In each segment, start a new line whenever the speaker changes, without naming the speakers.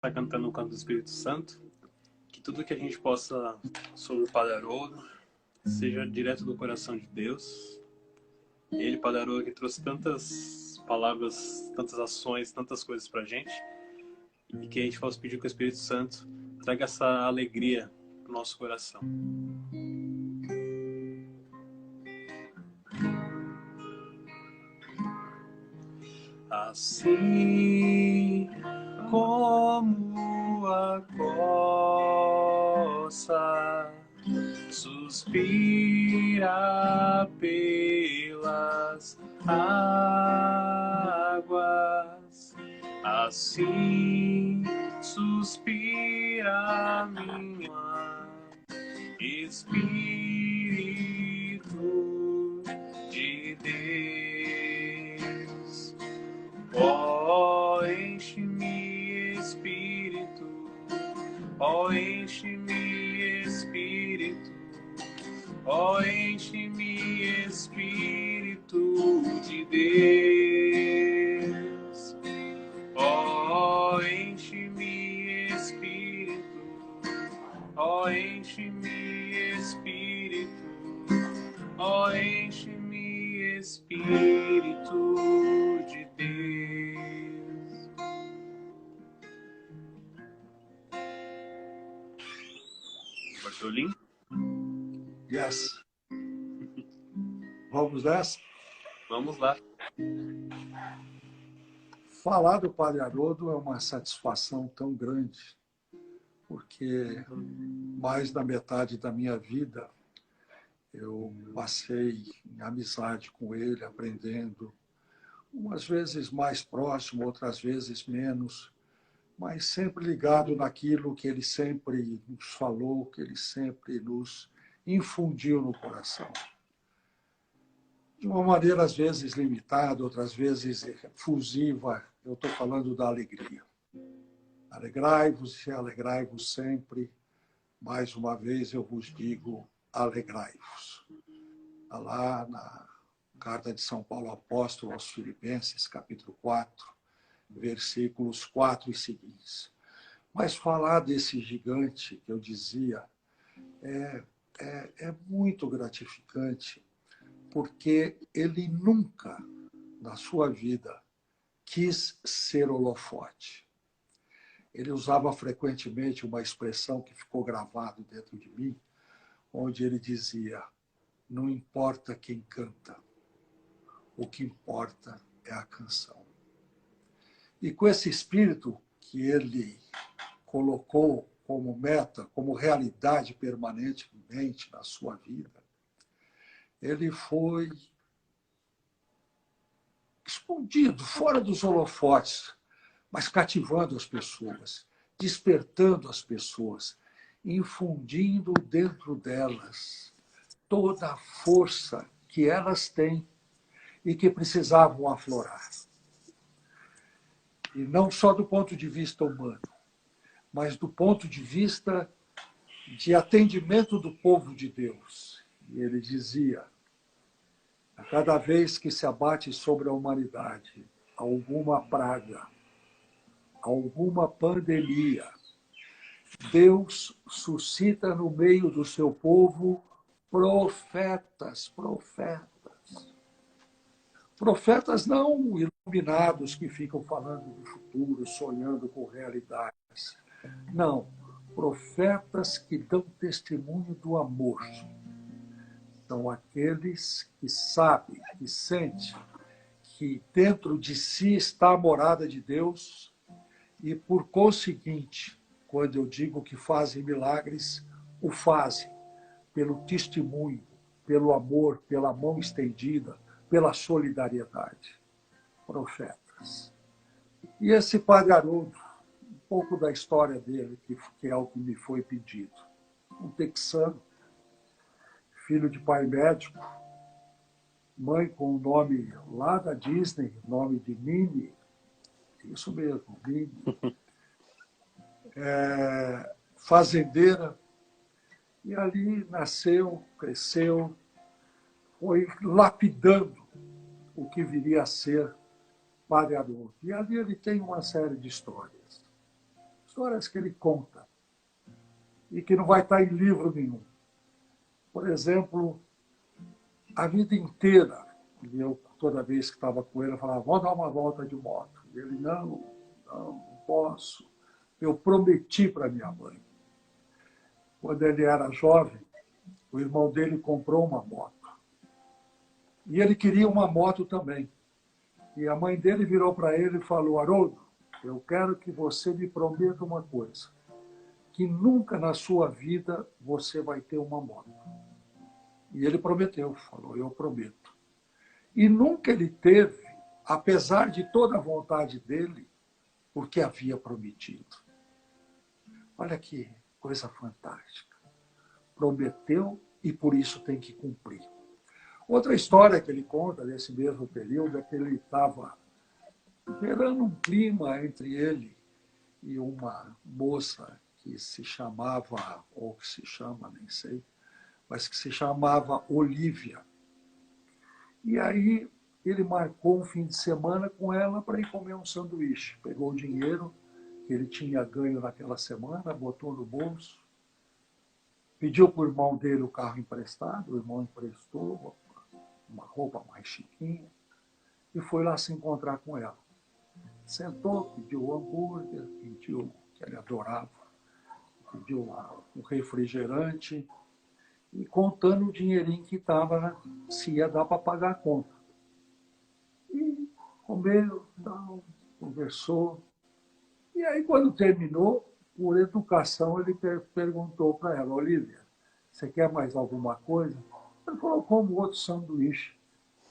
Está cantando o canto do Espírito Santo, que tudo que a gente possa sobre o Padre Haroldo seja direto do coração de Deus. Ele, Padre Haroldo, que trouxe tantas palavras, tantas ações, tantas coisas pra gente, e que a gente possa pedir que o Espírito Santo traga essa alegria pro nosso coração. Assim como a coça suspira pelas águas, assim suspira minha Espírito de Deus. Ó, enche-me, Espírito, ó, enche-me, Espírito, ó, enche-me, Espírito de Deus. Ó, enche-me, Espírito, ó, enche-me, Espírito, ó, enche-me, Espírito de Deus. Bartolim?
Yes. Vamos nessa?
Vamos lá.
Falar do Padre Haroldo é uma satisfação tão grande, porque mais da metade da minha vida eu passei em amizade com ele, aprendendo, umas vezes mais próximo, outras vezes menos, mas sempre ligado naquilo que ele sempre nos falou, que ele sempre nos infundiu no coração. De uma maneira, às vezes, limitada, outras vezes fusiva, eu estou falando da alegria. Alegrai-vos e alegrai-vos sempre. Mais uma vez eu vos digo, alegrai-vos. Está lá na carta de São Paulo Apóstolo aos Filipenses, capítulo 4, versículos 4 e seguintes. Mas falar desse gigante que eu dizia é muito gratificante, porque ele nunca, na sua vida, quis ser holofote. Ele usava frequentemente uma expressão que ficou gravada dentro de mim, onde ele dizia, não importa quem canta, o que importa é a canção. E com esse espírito que ele colocou como meta, como realidade permanentemente na sua vida, ele foi escondido, fora dos holofotes, mas cativando as pessoas, despertando as pessoas, infundindo dentro delas toda a força que elas têm e que precisavam aflorar. E não só do ponto de vista humano, mas do ponto de vista de atendimento do povo de Deus. E ele dizia, a cada vez que se abate sobre a humanidade alguma praga, alguma pandemia, Deus suscita no meio do seu povo profetas. Profetas não iluminados que ficam falando do futuro, sonhando com realidades. Não, profetas que dão testemunho do amor. São aqueles que sabem, que sentem que dentro de si está a morada de Deus e, por conseguinte, quando eu digo que fazem milagres, o fazem pelo testemunho, pelo amor, pela mão estendida, pela solidariedade. Profetas. E esse Padre Haroldo, um pouco da história dele, que é o que me foi pedido. Um texano, filho de pai médico, mãe com o nome lá da Disney, nome de Minnie, isso mesmo, Minnie, fazendeira, e ali nasceu, cresceu, foi lapidando o que viria a ser Padre Haroldo. E ali ele tem uma série de histórias. Histórias que ele conta e que não vai estar em livro nenhum. Por exemplo, a vida inteira, eu toda vez que estava com ele, eu falava, vamos dar uma volta de moto. E ele, não posso. Eu prometi para minha mãe. Quando ele era jovem, o irmão dele comprou uma moto. E ele queria uma moto também. E a mãe dele virou para ele e falou, Haroldo, eu quero que você me prometa uma coisa, que nunca na sua vida você vai ter uma moto. E ele prometeu, falou, eu prometo. E nunca ele teve, apesar de toda a vontade dele, porque havia prometido. Olha que coisa fantástica. Prometeu e por isso tem que cumprir. Outra história que ele conta desse mesmo período é que ele estava gerando um clima entre ele e uma moça que se chamava, ou que se chama, nem sei, mas que se chamava Olívia. E aí ele marcou um fim de semana com ela para ir comer um sanduíche. Pegou o dinheiro que ele tinha ganho naquela semana, botou no bolso, pediu para o irmão dele o carro emprestado, o irmão emprestou uma roupa mais chiquinha e foi lá se encontrar com ela. Sentou, pediu o hambúrguer, pediu, que ele adorava, pediu um refrigerante e contando o dinheirinho que estava, se ia dar para pagar a conta. E comeu, tal, conversou. E aí, quando terminou, por educação, ele perguntou para ela, Olívia, você quer mais alguma coisa? Ele falou, como outro sanduíche.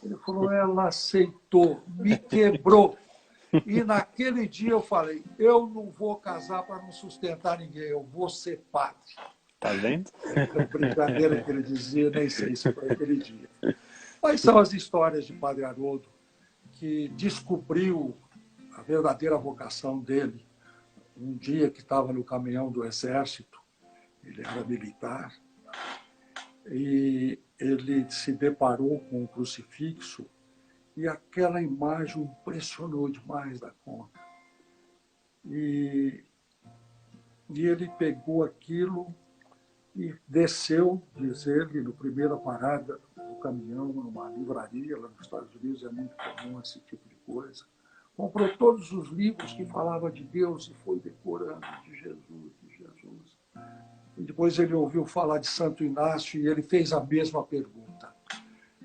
Ele falou, ela aceitou, me quebrou. E naquele dia eu falei, eu não vou casar para não sustentar ninguém, eu vou ser padre.
Tá vendo?
É brincadeira que ele dizia, nem sei se foi aquele dia. Mas são as histórias de Padre Haroldo, que descobriu a verdadeira vocação dele um dia que estava no caminhão do Exército, ele era militar, e ele se deparou com um crucifixo e aquela imagem o impressionou demais da conta. E ele pegou aquilo e desceu, diz ele, na primeira parada do caminhão, numa livraria, lá nos Estados Unidos é muito comum esse tipo de coisa. Comprou todos os livros que falavam de Deus e foi decorando de Jesus, de Jesus. E depois ele ouviu falar de Santo Inácio e ele fez a mesma pergunta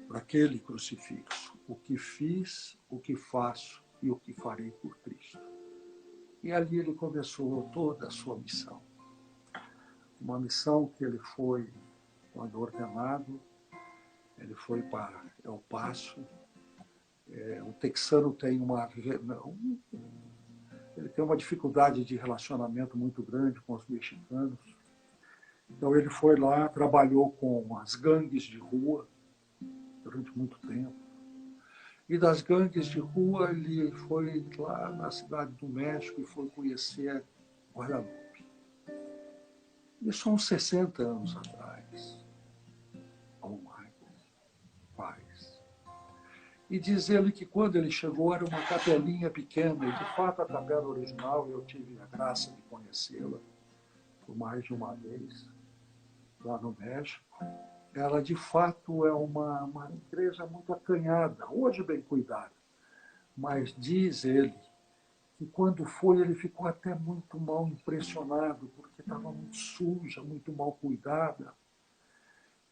para aquele crucifixo. O que fiz, o que faço e o que farei por Cristo. E ali ele começou toda a sua missão. Uma missão que ele foi, quando ordenado, ele foi para El Paso. O texano tem ele tem uma dificuldade de relacionamento muito grande com os mexicanos. Então ele foi lá, trabalhou com as gangues de rua durante muito tempo. E das gangues de rua ele foi lá na cidade do México e foi conhecer Guadalupe. Isso há uns 60 anos atrás, ou mais, faz. E diz ele que quando ele chegou era uma capelinha pequena, e de fato a capela original eu tive a graça de conhecê-la por mais de uma vez, lá no México. Ela de fato é uma igreja muito acanhada, hoje bem cuidada, mas diz ele que quando foi ele ficou até muito mal impressionado, porque estava muito suja, muito mal cuidada.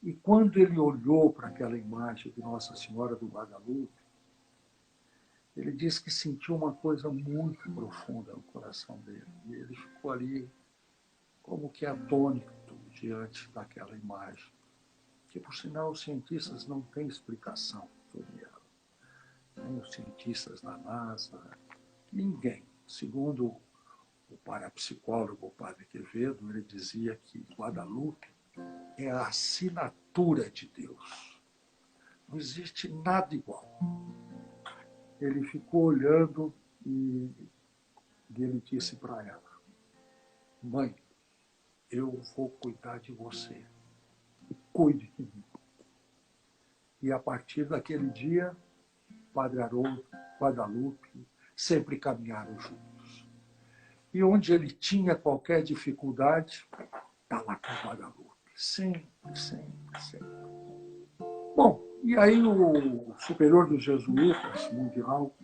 E quando ele olhou para aquela imagem de Nossa Senhora do Guadalupe, ele disse que sentiu uma coisa muito profunda no coração dele. E ele ficou ali como que atônito diante daquela imagem, que, por sinal, os cientistas não têm explicação sobre ela. Nem os cientistas da NASA, ninguém. Segundo o parapsicólogo, o padre Quevedo, ele dizia que Guadalupe é a assinatura de Deus. Não existe nada igual. Ele ficou olhando e ele disse para ela, mãe, eu vou cuidar de você. Cuide de mim. E a partir daquele dia, Padre Haroldo, Guadalupe, sempre caminharam juntos. E onde ele tinha qualquer dificuldade, está lá com o Guadalupe. Sempre, sempre, sempre. Bom, e aí o superior dos jesuítas mundial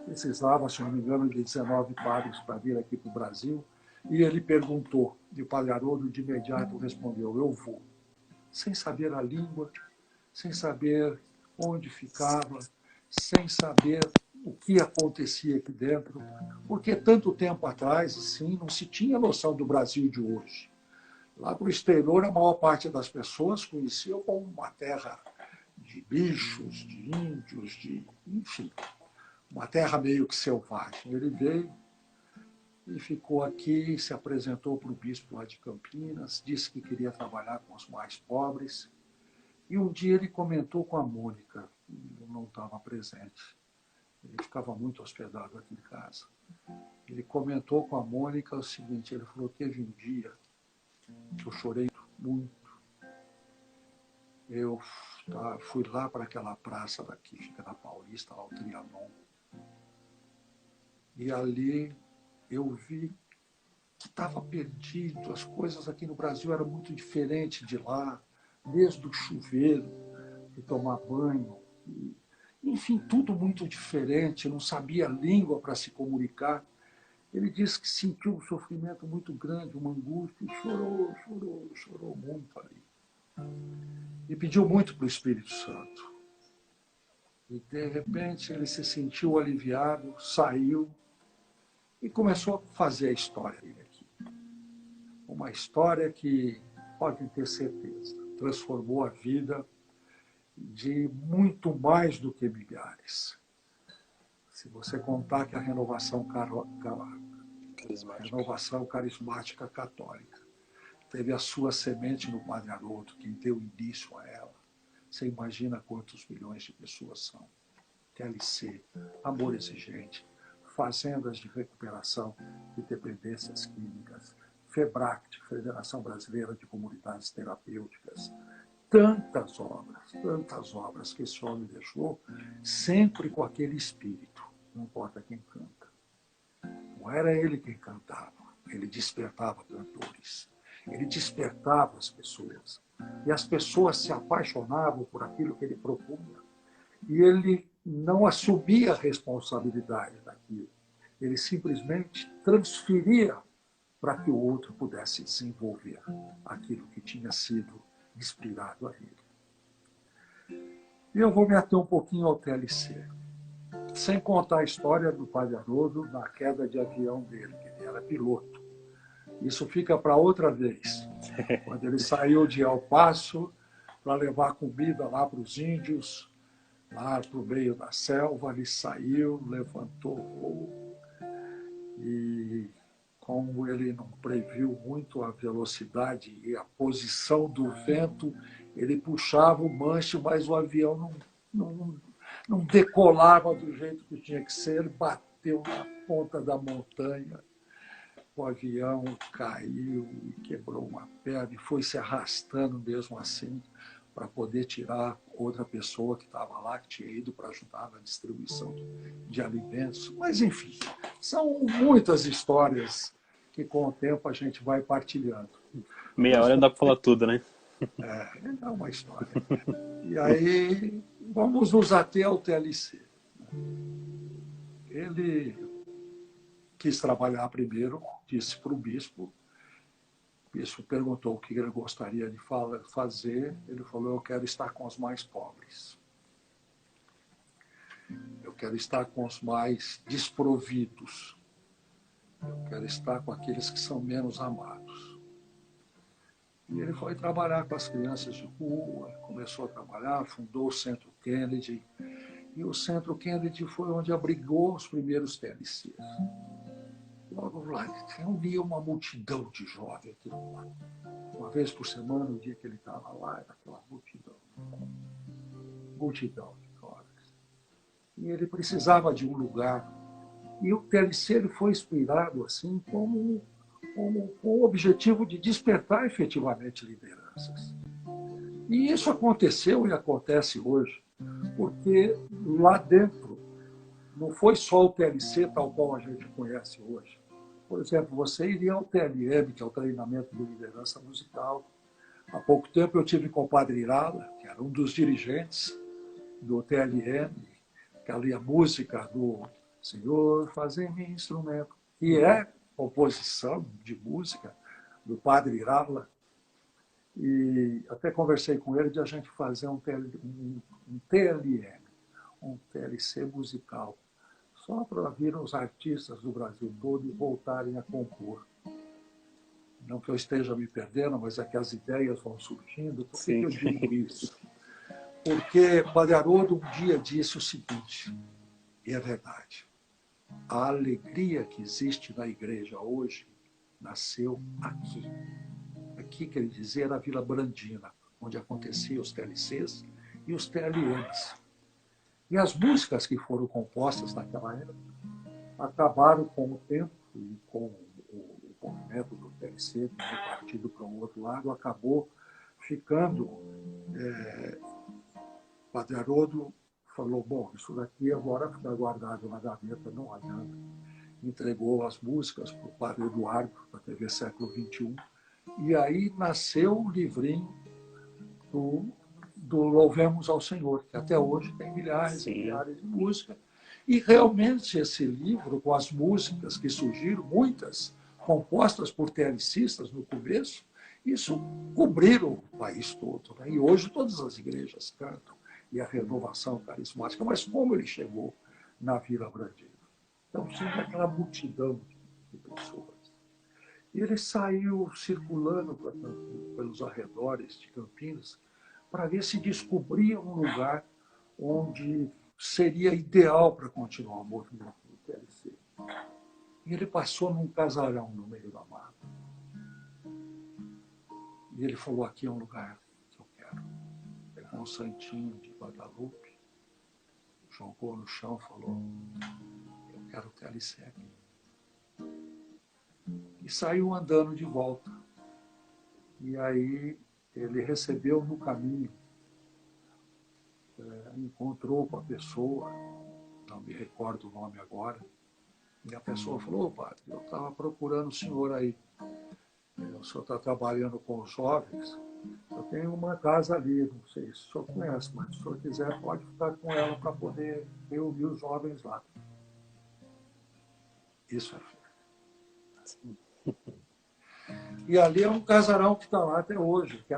precisava, se não me engano, de 19 padres para vir aqui para o Brasil. E ele perguntou, e o Padre Haroldo de imediato respondeu, eu vou. Sem saber a língua, sem saber onde ficava, sem saber o que acontecia aqui dentro, porque tanto tempo atrás, assim, não se tinha noção do Brasil de hoje. Lá para o exterior, a maior parte das pessoas conheciam como uma terra de bichos, de índios, enfim, uma terra meio que selvagem. Ele veio e ficou aqui, se apresentou para o bispo lá de Campinas, disse que queria trabalhar com os mais pobres. E um dia ele comentou com a Mônica, eu não estava presente, ele ficava muito hospedado aqui em casa. Ele comentou com a Mônica o seguinte, ele falou, teve um dia que eu chorei muito. Eu fui lá para aquela praça daqui, fica na Paulista, lá o Trianon. E ali eu vi que estava perdido, as coisas aqui no Brasil eram muito diferentes de lá, desde o chuveiro, de tomar banho, enfim, tudo muito diferente, não sabia a língua para se comunicar. Ele disse que sentiu um sofrimento muito grande, uma angústia, e chorou muito ali. E pediu muito para o Espírito Santo. E, de repente, ele se sentiu aliviado, saiu e começou a fazer a história dele aqui. Uma história que, podem ter certeza, transformou a vida de muito mais do que milhares. Se você contar que a renovação carismática católica teve a sua semente no Padre Haroldo, quem deu início a ela, você imagina quantos milhões de pessoas são. TLC, Amor Exigente, Fazendas de Recuperação de Dependências Químicas, FEBRACT, Federação Brasileira de Comunidades Terapêuticas, tantas obras que esse homem deixou, sempre com aquele espírito, não importa quem canta. Não era ele quem cantava, ele despertava cantores, ele despertava as pessoas, e as pessoas se apaixonavam por aquilo que ele propunha, e ele não assumia a responsabilidade daquilo, ele simplesmente transferia para que o outro pudesse desenvolver aquilo que tinha sido inspirado a ele. E eu vou me ater um pouquinho ao TLC, sem contar a história do Padre Haroldo na queda de avião dele, que ele era piloto. Isso fica para outra vez, quando ele saiu de El Paso para levar comida lá para os índios, lá para o meio da selva, ele saiu, levantou voo, e como ele não previu muito a velocidade e a posição do vento, ele puxava o manche, mas o avião não decolava do jeito que tinha que ser, ele bateu na ponta da montanha, o avião caiu e quebrou uma perna e foi se arrastando mesmo assim para poder tirar outra pessoa que estava lá, que tinha ido para ajudar na distribuição de alimentos. Mas, enfim, são muitas histórias que com o tempo a gente vai partilhando.
Meia hora dá para falar tudo, né?
É uma história. E aí, vamos nos ater ao TLC. Ele quis trabalhar primeiro, disse para o bispo perguntou o que ele gostaria de fazer, ele falou, eu quero estar com os mais pobres. Eu quero estar com os mais desprovidos. Eu quero estar com aqueles que são menos amados. E ele foi trabalhar com as crianças de rua, começou a trabalhar, fundou o Centro Kennedy. E o Centro Kennedy foi onde abrigou os primeiros TLCs. Logo lá, reunia uma multidão de jovens aqui. Uma vez por semana, no dia que ele estava lá, era aquela multidão de jovens. E ele precisava de um lugar. E o TLC ele foi inspirado assim com o objetivo de despertar efetivamente lideranças. E isso aconteceu e acontece hoje, porque lá dentro não foi só o TLC tal qual a gente conhece hoje. Por exemplo, você iria ao TLM, que é o treinamento de liderança musical. Há pouco tempo eu tive com o Padre Irala, que era um dos dirigentes do TLM, que ali a música do Senhor, fazem-me instrumento, que é composição de música do Padre Irala. E até conversei com ele de a gente fazer um TLM, um TLC musical, só para vir os artistas do Brasil todo e voltarem a compor. Não que eu esteja me perdendo, mas é que as ideias vão surgindo. Por que eu digo isso? Porque Padre Haroldo um dia disse o seguinte, e é verdade, a alegria que existe na igreja hoje nasceu aqui. Aqui, quer dizer, na Vila Brandina, onde aconteciam os TLCs e os TLMs. E as músicas que foram compostas naquela época acabaram com o tempo e com o movimento do TLC, que foi partido para um outro lado, acabou ficando... Padre Haroldo falou, bom, isso daqui agora fica guardado na gaveta, não adianta. Entregou as músicas para o Padre Eduardo, da TV Século XXI, e aí nasceu o livrinho do Louvemos ao Senhor, que até hoje tem milhares e milhares de músicas. E realmente esse livro, com as músicas que surgiram, muitas compostas por TLCistas no começo, isso cobriram o país todo. Né? E hoje todas as igrejas cantam, e a renovação carismática. Mas como ele chegou na Vila Brandina? Então, sempre aquela multidão de pessoas. E ele saiu circulando pelos arredores de Campinas para ver se descobria um lugar onde seria ideal para continuar o movimento do TLC. E ele passou num casarão no meio da mata. E ele falou, aqui é um lugar que eu quero. Pegou um santinho de Guadalupe, jogou no chão e falou, eu quero TLC aqui. E saiu andando de volta. E aí ele recebeu no caminho, encontrou com a pessoa, não me recordo o nome agora, e a pessoa falou, padre, eu estava procurando o senhor aí. O senhor está trabalhando com os jovens, eu tenho uma casa ali, não sei se o senhor conhece, mas se o senhor quiser pode ficar com ela para poder reunir os jovens lá. Isso é fé. E ali é um casarão que está lá até hoje, que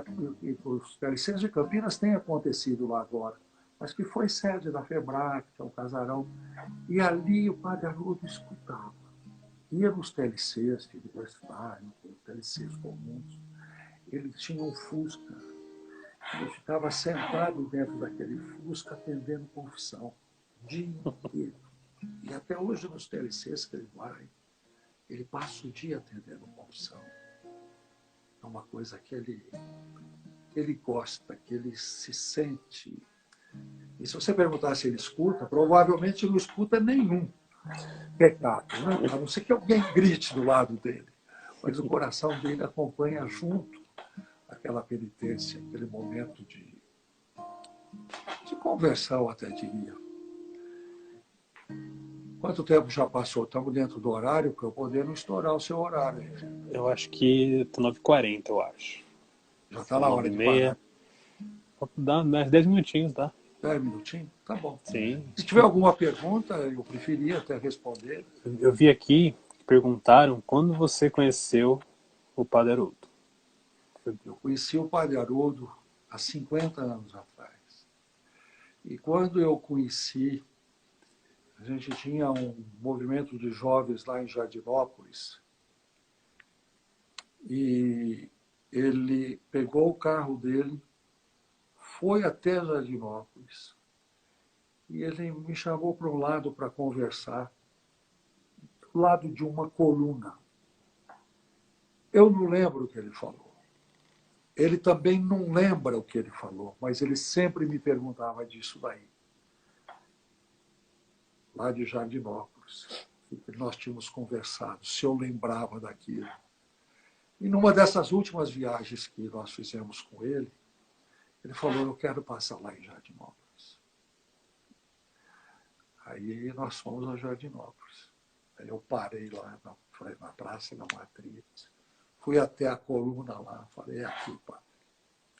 os TLCs de Campinas têm acontecido lá agora, mas que foi sede da FEBRAC, que é um casarão. E ali o Padre Haroldo escutava. Ia nos TLCs de universitário, TLCs comuns. Ele tinha um Fusca. Ele ficava sentado dentro daquele Fusca atendendo confissão. O dia inteiro. E até hoje nos TLCs que ele vai, ele passa o dia atendendo confissão. É uma coisa que ele gosta, que ele se sente. E se você perguntar se ele escuta, provavelmente não escuta nenhum pecado, né? A não ser que alguém grite do lado dele. Mas o coração dele acompanha junto aquela penitência, aquele momento de conversão, até diria. Quanto tempo já passou? Estamos dentro do horário para eu poder não estourar o seu horário.
Eu acho que 9h40, eu acho.
Já está na hora de parar.
Dá mais 10 minutinhos, tá?
10 minutinhos? Tá bom.
Sim.
Se tiver alguma pergunta, eu preferia até responder.
Eu vi aqui, perguntaram quando você conheceu o Padre Haroldo.
Eu conheci o Padre Haroldo há 50 anos atrás. E quando eu conheci, a gente tinha um movimento de jovens lá em Jardinópolis. E ele pegou o carro dele, foi até Jardinópolis. E ele me chamou para um lado para conversar, do lado de uma coluna. Eu não lembro o que ele falou. Ele também não lembra o que ele falou, mas ele sempre me perguntava disso daí. Lá de Jardinópolis, que nós tínhamos conversado, se eu lembrava daquilo. E numa dessas últimas viagens que nós fizemos com ele, ele falou, eu quero passar lá em Jardinópolis. Aí nós fomos a Jardinópolis. Aí eu parei lá na Falei, na Praça da Matriz. Fui até a coluna lá, falei, é aqui, padre.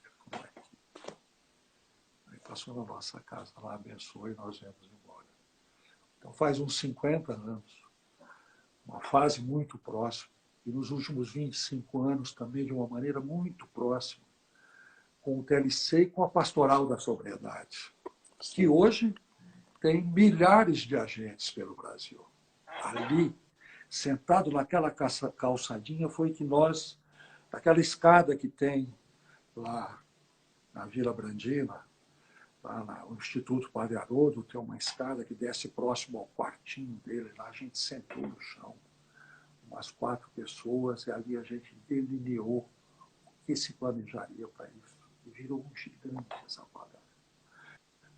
Ele falou, é aqui. Aí passou na nossa casa lá, abençoou e nós viemos embora. Então faz uns 50 anos, uma fase muito próxima, e nos últimos 25 anos também de uma maneira muito próxima, com o TLC e com a Pastoral da Sobriedade, que hoje tem milhares de agentes pelo Brasil. Ali, sentado naquela calçadinha, foi que nós, naquela escada que tem lá na Vila Brandina, lá no Instituto Padre Haroldo, tem uma escada que desce próximo ao quartinho dele, lá a gente sentou no chão, umas 4 pessoas, e ali a gente delineou o que se planejaria para isso. E virou um gigante essa parada.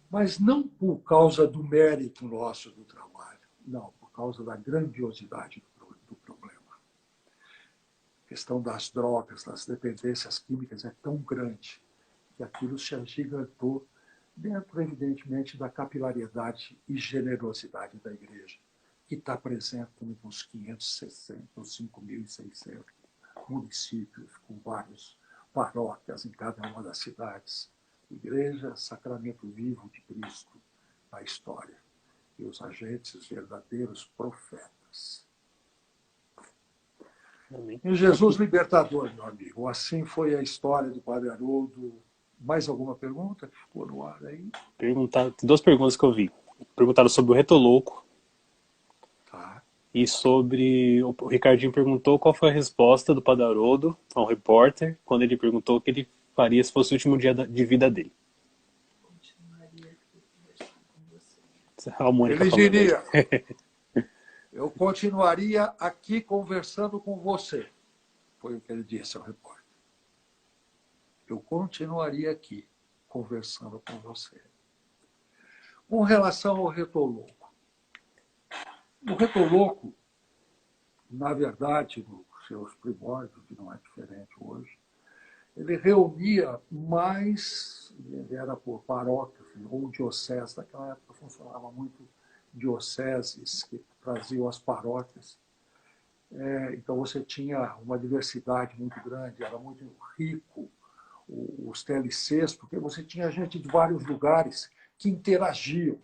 Mas não por causa do mérito nosso do trabalho, não, por causa da grandiosidade do problema. A questão das drogas, das dependências químicas é tão grande que aquilo se agigantou dentro, evidentemente, da capilariedade e generosidade da igreja, que está presente nos 560, os 5.600 municípios, com várias paróquias em cada uma das cidades. Igreja, sacramento vivo de Cristo na história. E os agentes verdadeiros profetas.
Amém.
E Jesus libertador, meu amigo. Assim foi a história do Padre Haroldo. Mais alguma pergunta que ficou no ar aí?
Tem 2 perguntas que eu vi. Perguntaram sobre o Retoloco
Tá.
e sobre... O Ricardinho perguntou qual foi a resposta do Padre Haroldo ao repórter quando ele perguntou o que ele faria se fosse o último dia de vida dele. A Mônica
Ele
falando aí.
diria, eu continuaria aqui conversando com você. Foi o que ele disse ao repórter. Eu continuaria aqui conversando com você. Com relação ao Retoloco. O Retoloco, na verdade, nos seus primórdios, que não é diferente hoje, ele reunia mais, ele era por paróquias ou dioceses, naquela época funcionava muito dioceses que traziam as paróquias. Então você tinha uma diversidade muito grande, era muito rico os TLCs, porque você tinha gente de vários lugares que interagiam,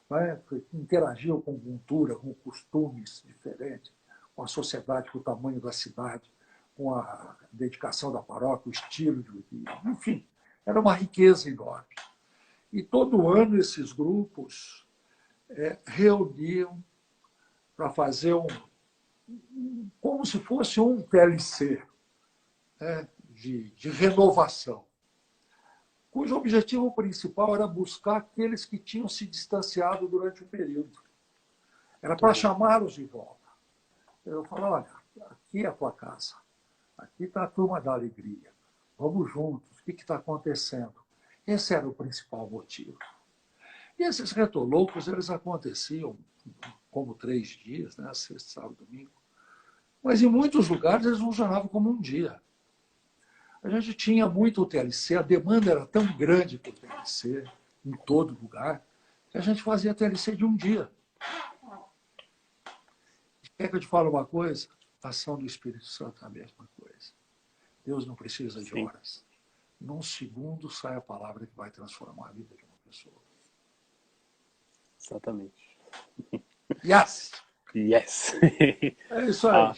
né? Que interagiam com cultura, com costumes diferentes, com a sociedade, com o tamanho da cidade, com a dedicação da paróquia, o estilo de vida, enfim, era uma riqueza enorme. E todo ano esses grupos reuniam para fazer como se fosse um TLC, né, de renovação, cujo objetivo principal era buscar aqueles que tinham se distanciado durante o período. Era para chamá-los de volta. Eu falava, olha, aqui é a tua casa, aqui está a turma da alegria, vamos juntos, o que está acontecendo? Esse era o principal motivo. E esses retolocos, eles aconteciam como 3 dias, né? Sexta, sábado, domingo. Mas em muitos lugares eles funcionavam como um dia. A gente tinha muito o TLC, a demanda era tão grande por TLC, em todo lugar, que a gente fazia TLC de um dia. Quer que eu te fale uma coisa? A ação do Espírito Santo é a mesma coisa. Deus não precisa de horas. Num segundo sai a palavra que vai transformar a vida de uma pessoa.
Exatamente.
Yes!
Yes!
É isso aí.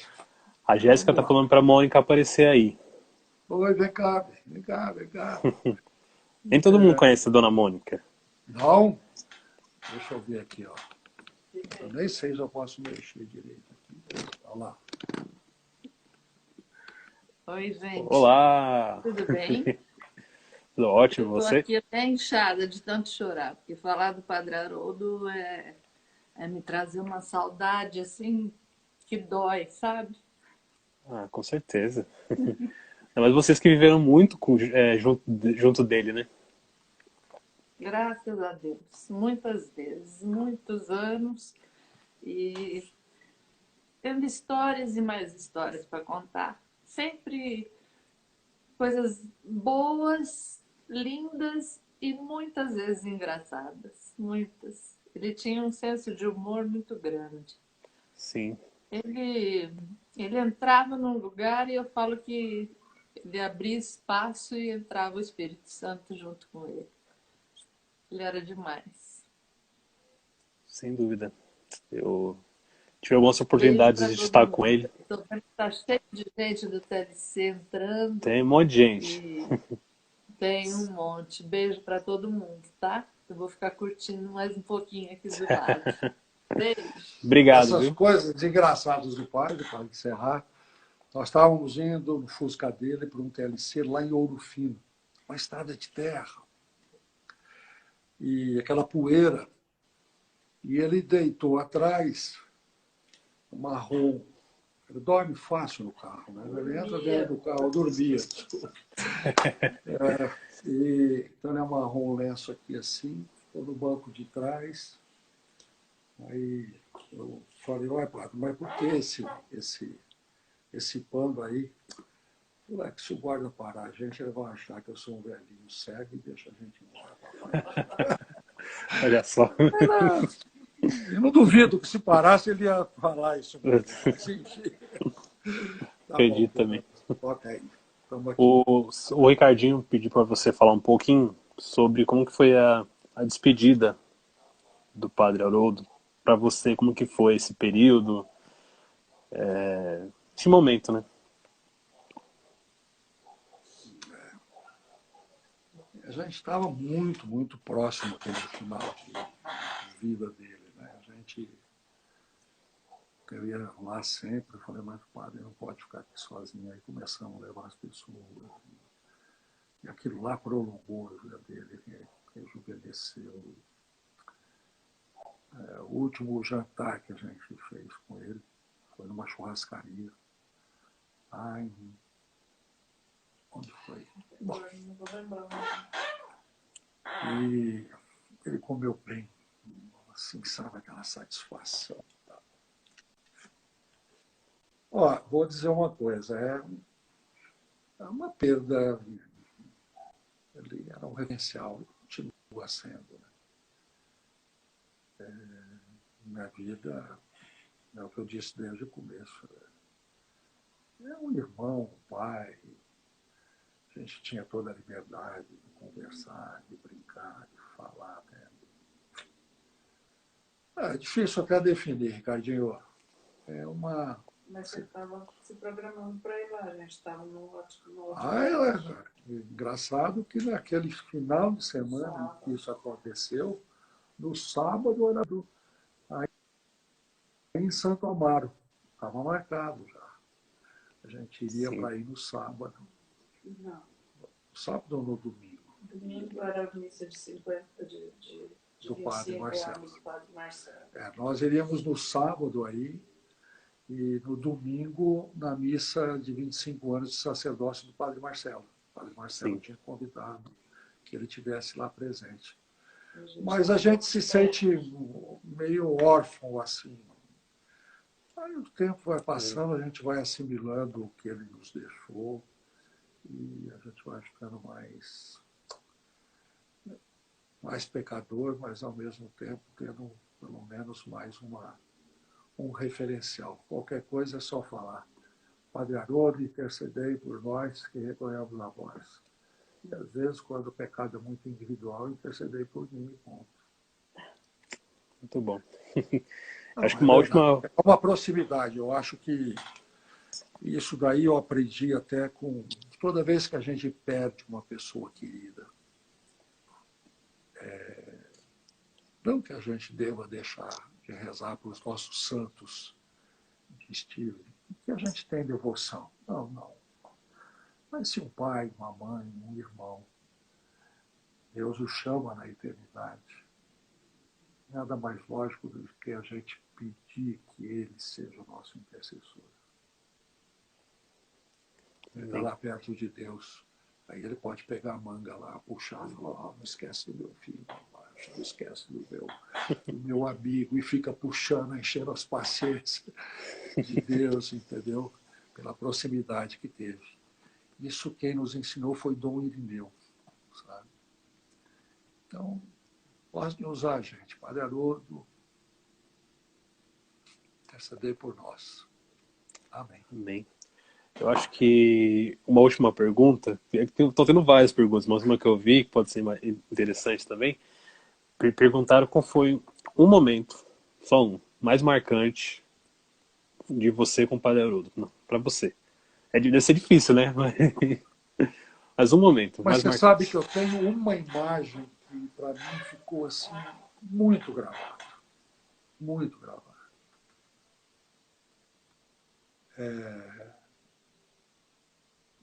A Jéssica tá falando pra Mônica aparecer aí.
Oi, vem cá, vem cá, vem cá.
Nem todo mundo conhece a Dona Mônica.
Não? Deixa eu ver aqui, ó. Eu nem sei se eu posso mexer direito aqui. Olha lá.
Oi, gente.
Olá!
Tudo bem?
Tudo ótimo,
Estou
você?
aqui até inchada de tanto chorar, porque falar do Padre Haroldo é me trazer uma saudade assim que dói, sabe?
Ah, com certeza. Mas vocês que viveram muito junto dele, né?
Graças a Deus. Muitas vezes, muitos anos. E tendo histórias e mais histórias para contar. Sempre coisas boas, lindas e muitas vezes engraçadas. Muitas. Ele tinha um senso de humor muito grande.
Sim.
Ele, ele entrava num lugar e eu falo que ele abria espaço e entrava o Espírito Santo junto com ele. Ele era demais.
Sem dúvida. Eu tive algumas
Beijo
oportunidades
para
de
todo
estar com
mundo.
ele.
Estou vendo que está cheio de gente do TLC entrando
Tem um monte de gente.
e tem um monte. Beijo para todo mundo, tá? Eu vou ficar curtindo mais um pouquinho aqui do lado. Beijo.
Obrigado,
Essas
viu?
coisas engraçadas do padre, para encerrar, nós estávamos indo no Fusca dele para um TLC lá em Ouro Fino, uma estrada de terra, e aquela poeira. E ele deitou atrás, marrom. Ele dorme fácil no carro, né? Ele entra dentro do carro, dormia. Então ele amarrou um lenço aqui assim, ficou no banco de trás. Aí eu falei, ué, padre, mas por que esse pano aí? Falei, que se o guarda parar a gente, ele vai achar que eu sou um velhinho cego e deixa a gente embora.
Olha só.
Eu não duvido que se parasse ele ia falar isso mesmo. Mas, enfim. Tá bom,
Acredito também.
toca aí. Estamos aqui.
O Ricardinho pediu para você falar um pouquinho sobre como que foi a despedida do Padre Haroldo. Para você, como que foi esse período, esse momento, né?
A gente estava muito, muito próximo aquele final de vida dele. Né? Eu ia lá sempre, eu falei, mas o padre não pode ficar aqui sozinho. Aí começamos a levar as pessoas. E aquilo lá prolongou a vida dele, ele rejuvenesceu. O último jantar que a gente fez com ele foi numa churrascaria. Ai, onde foi? Bom, e ele comeu bem, assim, sabe, aquela satisfação. Ó, vou dizer uma coisa, é uma perda, ele era um referencial, continua sendo. Né? Minha vida, é o que eu disse desde o começo, é um irmão, um pai, a gente tinha toda a liberdade de conversar, de brincar, de falar. Né? É difícil até definir, Ricardinho. É uma...
Mas você estava se programando para ir lá, a gente estava no ótimo.
Engraçado que naquele final de semana em que isso aconteceu, no sábado era aí em Santo Amaro. Estava marcado já. A gente iria para ir no sábado.
Não.
No sábado ou no domingo?
Domingo era a missa de 50
do Padre Marcelo.
anos do Padre Marcelo.
Nós iríamos no sábado aí e no domingo na missa de 25 anos de sacerdócio do Padre Marcelo. O Padre Marcelo
Sim.
tinha convidado que ele estivesse lá presente. Mas a gente se sente meio órfão assim. Aí o tempo vai passando, a gente vai assimilando o que ele nos deixou e a gente vai ficando mais pecador, mas ao mesmo tempo tendo pelo menos mais um referencial. Qualquer coisa é só falar. Padre Haroldo, intercedei por nós que reconhecemos a vós. E às vezes, quando o pecado é muito individual, intercedei por mim e ponto.
Muito bom.
Não,
Acho que
é
uma
verdade.
última...
É uma proximidade. Eu acho que isso daí eu aprendi até com... Toda vez que a gente perde uma pessoa querida, não que a gente deva deixar de rezar para os nossos santos de estilo, que a gente tem devoção. Não, não. Mas se um pai, uma mãe, um irmão, Deus o chama na eternidade, nada mais lógico do que a gente pedir que ele seja o nosso intercessor. Ele está lá perto de Deus. Aí ele pode pegar a manga lá, puxar e falar, não esquece do meu filho, não esquece do meu amigo, e fica puxando, enchendo as paciências de Deus, entendeu? Pela proximidade que teve. Isso quem nos ensinou foi Dom Irineu, sabe? Então, pode usar, gente. Padre Haroldo interceder por nós. Amém.
Amém. Eu acho que uma última pergunta, estou tendo várias perguntas, mas uma que eu vi, que pode ser interessante também, perguntaram qual foi um momento, só um, mais marcante de você com o Padre Haroldo, para você. Deve ser difícil, né? Mas um momento
Mas
mais
você sabe
marcante.
que eu tenho uma imagem que para mim ficou assim muito gravada. Muito gravada.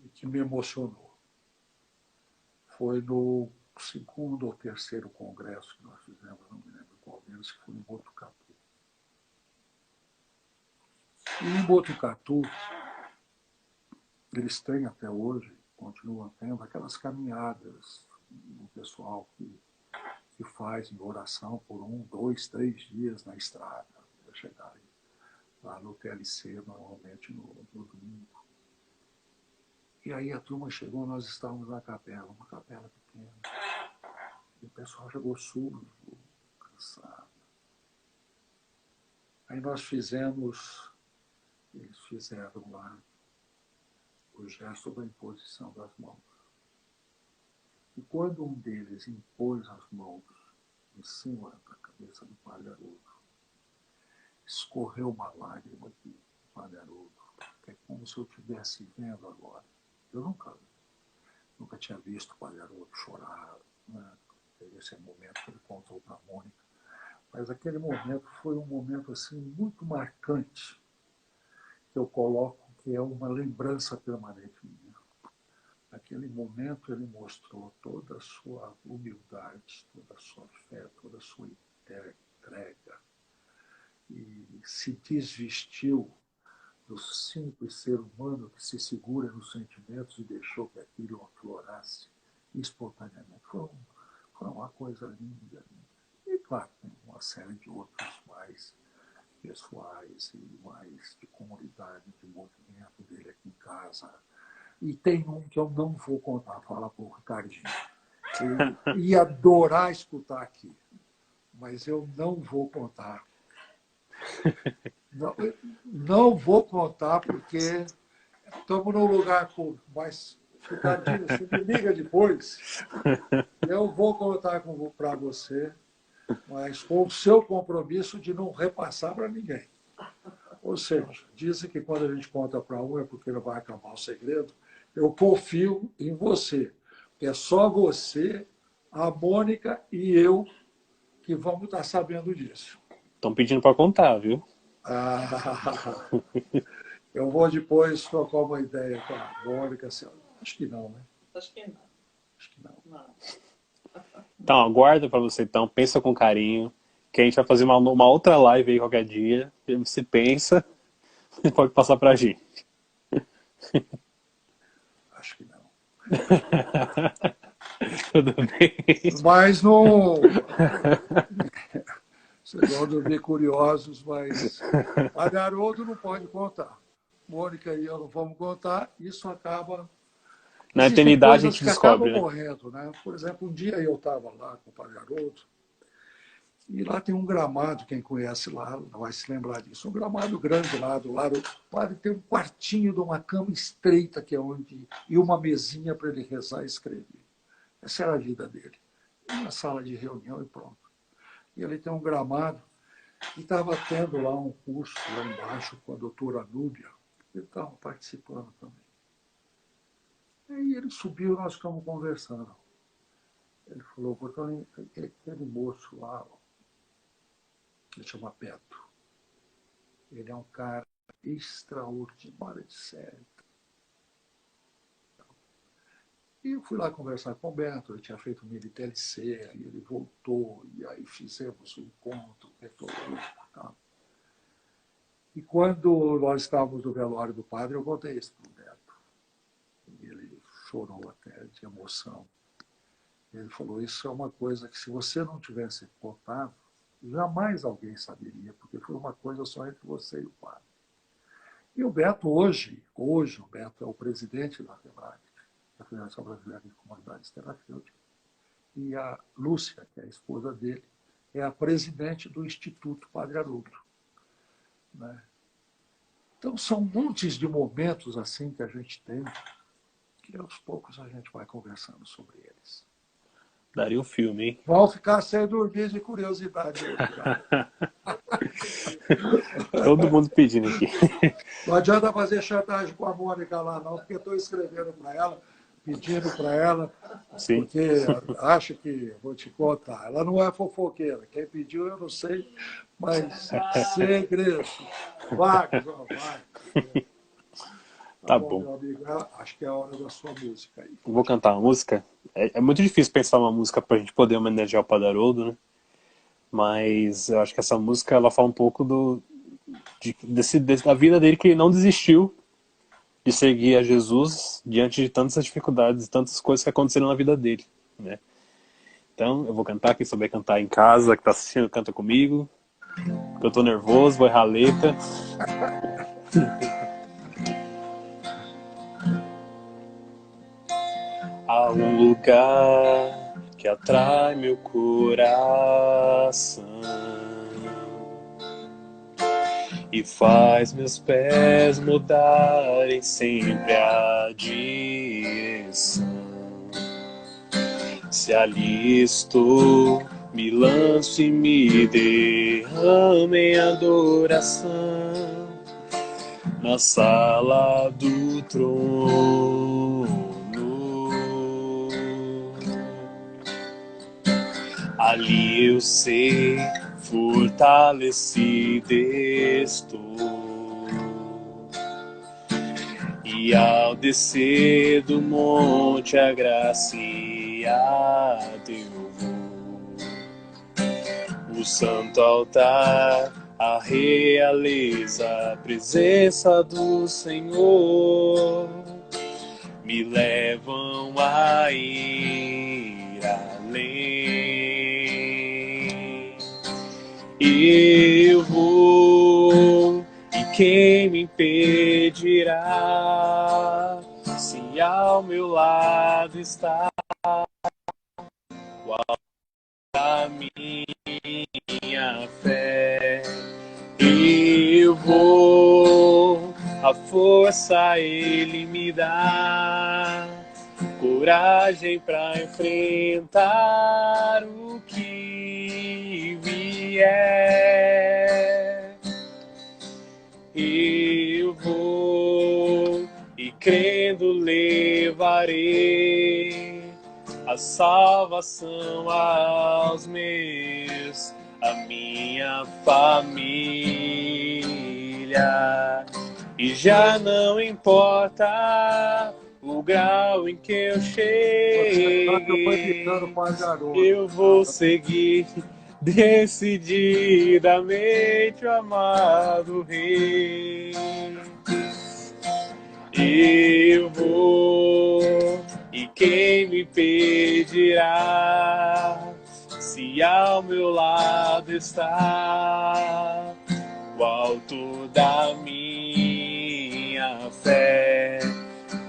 E que me emocionou. Foi no segundo ou terceiro congresso que nós fizemos, não me lembro qual deles, que foi em Botucatu. E em Botucatu, eles têm até hoje, continuam tendo aquelas caminhadas do pessoal que faz em oração por 1, 2, 3 dias na estrada, para chegar lá no TLC, normalmente no domingo. E aí a turma chegou, nós estávamos na capela, uma capela pequena. E o pessoal chegou sujo, cansado. Aí nós eles fizeram lá o gesto da imposição das mãos. E quando um deles impôs as mãos em cima da cabeça do Padre Haroldo, escorreu uma lágrima aqui do Padre Haroldo, que é como se eu estivesse vendo agora. Eu nunca tinha visto o Padre Haroldo chorar, né? Esse é o momento que ele contou para a Mônica. Mas aquele momento foi um momento assim muito marcante, que eu coloco que é uma lembrança permanente minha. Naquele momento ele mostrou toda a sua humildade, toda a sua fé, toda a sua entrega, e se desvestiu do simples ser humano que se segura nos sentimentos e deixou que aquilo aflorasse espontaneamente. Foi uma coisa linda. E, claro, tem uma série de outros mais pessoais e mais de comunidade, de movimento dele aqui em casa. E tem um que eu não vou contar, fala para o Ricardinho. Eu ia adorar escutar aqui, mas eu não vou contar. Não vou contar porque estamos num lugar público, mas, Ricardinho, você me liga depois, eu vou contar para você, mas com o seu compromisso de não repassar para ninguém. Ou seja, dizem que quando a gente conta para um é porque não vai acabar o segredo. Eu confio em você, que é só você, a Mônica e eu que vamos estar sabendo disso.
Estão pedindo para contar, viu?
Eu vou depois trocar uma ideia com a Mônica. Assim, acho que não, né?
Acho que não.
Acho que não.
Não.
Então, aguarda para você então, pensa com carinho, que a gente vai fazer uma outra live aí qualquer dia. Você pensa e pode passar pra gente.
Acho que não.
Tudo bem?
Mas não. Vocês vão dormir curiosos, mas Padre Haroldo não pode contar. Mônica e eu não vamos contar, isso acaba.
Na
Existem
eternidade a
coisas
gente
que acabam
descobre, né?
morrendo, né? Por exemplo, um dia eu estava lá com o Padre Haroldo, e lá tem um gramado, quem conhece lá vai se lembrar disso, um gramado grande lá do lado. O padre tem um quartinho de uma cama estreita que é onde e uma mesinha para ele rezar e escrever. Essa era a vida dele. Uma sala de reunião e pronto. E ele tem um gramado. E estava tendo lá um curso lá embaixo com a doutora Núbia. Ele estava participando também. Aí ele subiu e nós ficamos conversando. Ele falou, porque aquele moço lá, ele chama Beto. Ele é um cara extraordinário de sério. E eu fui lá conversar com o Beto, ele tinha feito um MTLC, aí ele voltou, e aí fizemos um encontro metodológico. Tá? E quando nós estávamos no velório do padre, eu contei isso para o Beto. E ele chorou até de emoção. Ele falou, isso é uma coisa que se você não tivesse contado, jamais alguém saberia, porque foi uma coisa só entre você e o padre. E o Beto hoje o Beto é o presidente da FEBRAC, da Federação Brasileira de Comunidades Terapêuticas, e a Lúcia, que é a esposa dele, é a presidente do Instituto Padre Haroldo. né? Então, são montes de momentos assim que a gente tem, que aos poucos a gente vai conversando sobre eles.
Daria um filme, hein?
Vão ficar sem dormir de curiosidade hoje, cara.
Todo mundo pedindo aqui.
Não adianta fazer chantagem com a Mônica lá, não, porque estou escrevendo para ela, pedindo para ela,
Sim.
porque acho que, vou te contar, ela não é fofoqueira. Quem pediu eu não sei, mas segredo. Vai, vai.
Tá
Bom,
bom.
meu amigo, acho que é a hora da sua música aí.
Vou cantar uma música. É muito difícil pensar uma música pra gente poder homenagear o Padre Haroldo, né? Mas eu acho que essa música ela fala um pouco da vida dele, que ele não desistiu de seguir a Jesus diante de tantas dificuldades, tantas coisas que aconteceram na vida dele, né? Então eu vou cantar, quem souber cantar em casa, que tá assistindo, canta comigo. Eu tô nervoso, vou errar a letra. Há um lugar que atrai meu coração e faz meus pés mudarem sempre a direção. Se ali estou, me lanço e me derramo em adoração na sala do trono. Ali eu sei, fortalecido estou. E ao descer do monte agraciado eu vou. O santo altar, a realeza, a presença do Senhor me levam a ir além. Eu vou, e quem me impedirá? Se ao meu lado está o alto da minha fé, eu vou, a força Ele me dá, coragem para enfrentar o que vier. Eu vou e crendo levarei a salvação aos meus, a minha família. E já não importa o grau em que eu cheguei, eu vou seguir decididamente o amado Rei. Eu vou, e quem me pedirá? Se ao meu lado está o alto da minha fé,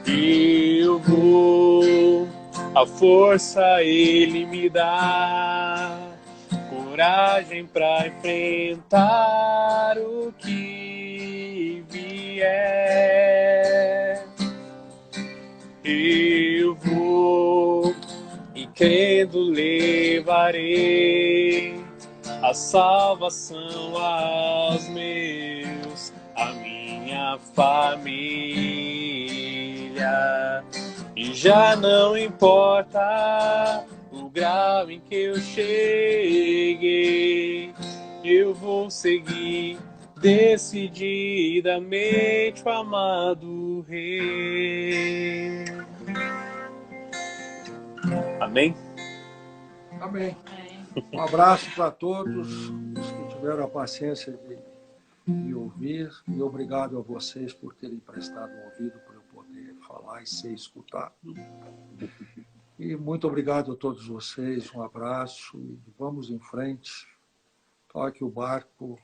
eu vou, a força Ele me dá, coragem para enfrentar o que vier. Eu vou e crendo levarei a salvação aos meus, a minha família. E já não importa o grau em que eu cheguei, eu vou seguir decididamente o amado Rei. Amém?
Amém. Um abraço para todos os que tiveram a paciência de me ouvir e obrigado a vocês por terem prestado um ouvido para eu poder falar e ser escutado. E muito obrigado a todos vocês, um abraço e vamos em frente. Toque o barco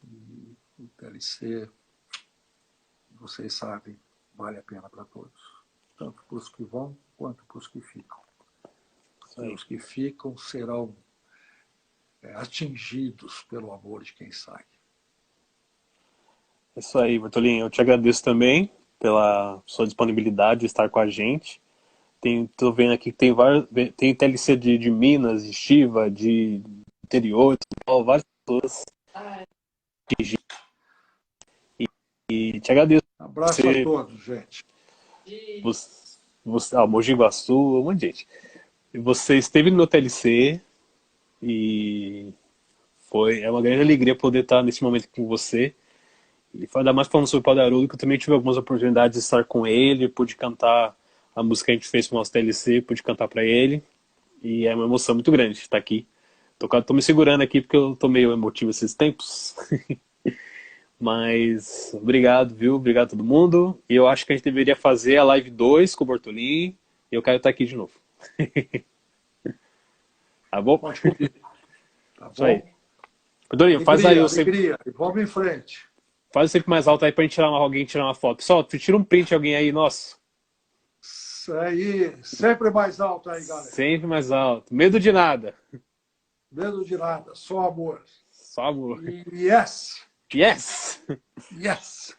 e o TLC, vocês sabem, vale a pena para todos, tanto para os que vão quanto para os que ficam. Os que ficam serão atingidos pelo amor de quem sai.
É isso aí, Bertolinho. Eu te agradeço também pela sua disponibilidade de estar com a gente. Tô vendo aqui que tem vários, tem TLC de Minas, de Chiva, de interior, de São Paulo, várias pessoas.
Ai,
E te agradeço.
Abraço a
Você,
todos, gente.
de-
Mogi Guaçu, um monte de gente. E você esteve no meu TLC e é uma grande alegria poder estar nesse momento com você. E ainda mais falando sobre o Padre Haroldo, que eu também tive algumas oportunidades de estar com ele, pude cantar a música que a gente fez pro nosso TLC, pude cantar para ele. E é uma emoção muito grande estar aqui. Tô me segurando aqui porque eu tô meio emotivo esses tempos. Mas obrigado, viu? Obrigado a todo mundo. E eu acho que a gente deveria fazer a live 2 com o Bortolini. E eu quero estar aqui de novo. Tá bom?
Pode convite, tá
Isso aí.
bom?
Bortolini,
Alegria, alegria. E vamos em frente.
faz sempre mais alto aí pra gente alguém tirar uma foto. Pessoal, tira um print de alguém aí, nosso.
Isso aí, sempre mais alto aí, galera.
Sempre mais alto. Medo de nada.
Medo de nada, só amor.
Só amor.
Yes,
Yes!
yes.